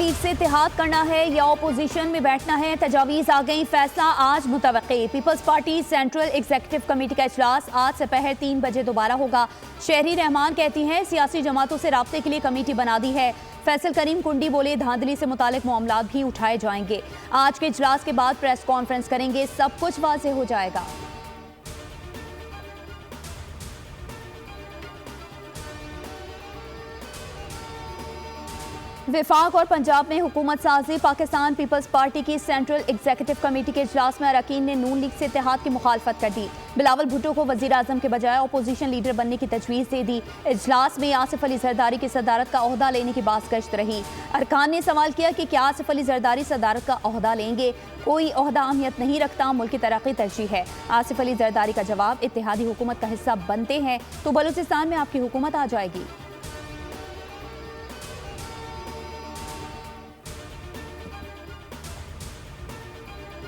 League से इत्तेहाद करना है या अपोजिशन में बैठना है, तजावीज़ आ गई, फैसला आज मुतवक्की। Peoples Party central executive committee का इजलास आज दोपहर 3 बजे दोबारा होगा। शहरी रहमान कहती हैं सियासी जमातों से राब्ते के लिए कमेटी बना दी है। फैसल करीम कुंडी बोले धांधली से मुतालिक मामलात भी उठाए जाएंगे। आज के इजलास के बाद प्रेस कॉन्फ्रेंस करेंगे, सब कुछ वाज़ेह हो जाएगा। विफाक और पंजाब में हुकूमत साजी। पाकिस्तान पीपल्स पार्टी की सेंट्रल एग्जीक्यूटिव कमेटी के इजलास में अरकान ने नून लीग से इत्तेहाद की मुखालफत कर दी। बिलावल भुट्टो को वजीर आजम के बजाय अपोजिशन लीडर बनने की तजवीज़ दे दी। इजलास में आसिफ अली जरदारी की सदारत का ओहदा लेने की बातगश्त रही। अरकान ने सवाल किया कि क्या आसिफ अली जरदारी सदारत का ओहदा लेंगे? कोई ओहदा अहमियत नहीं रखता, मुल्क की तरक्की तरजीह है। आसिफ अली जरदारी का जवाब, इत्तेहादी हुकूमत का हिस्सा बनते हैं तो बलूचिस्तान में आपकी हुकूमत आ जाएगी।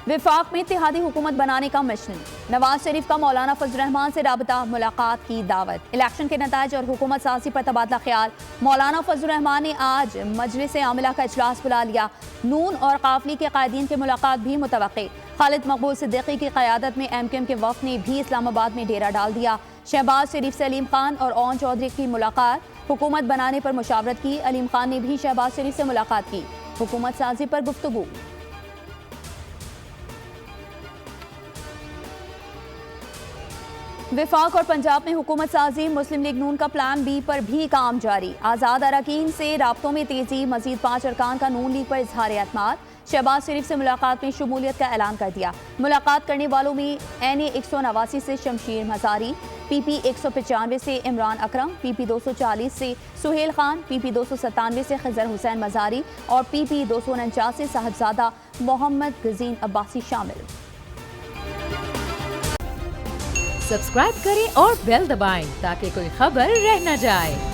विफाक में इत्तेहादी हुकूमत बनाने का मिशन। नवाज शरीफ का मौलाना फजल रहमान से राबता, मुलाकात की दावत। इलेक्शन के नताइज और हुकूमत साजी पर तबादला ख्याल। मौलाना फजल रहमान ने आज मजलिस आमिला का इजलास बुला लिया। नून और काफली के कायदीन की मुलाकात भी मुतवक्की। खालिद मकबूल सिद्दीकी की क़यादत में MQM के वफ़द ने भी इस्लामाबाद में डेरा डाल दिया। शहबाज शरीफ से अलीम खान और ओन चौधरी की मुलाकात। हुकूमत बनाने पर मुशावरत की। अलीम खान ने भी शहबाज शरीफ से मुलाकात की। हुकूमत साजी पर गुफ्तगू। विफाक और पंजाब में हुकूमत साजी। मुस्लिम लीग नून का प्लान बी पर भी काम जारी। आज़ाद अरकान से राब्तों में तेजी। मजीद 5 अरकान का नून लीग पर इजहार एतमाद। शहबाज शरीफ से मुलाकात में शमूलियत का ऐलान कर दिया। मुलाकात करने वालों में NA 189 से शमशीर मजारी, PP 195 से इमरान अकरम, PP 240 से सुहेल खान, PP 297 से खिजर हुसैन मजारी और PP 249 से साहबजादा मोहम्मद गजीन अब्बासी शामिल। सब्सक्राइब करें और बेल दबाएं ताकि कोई खबर रह न जाए।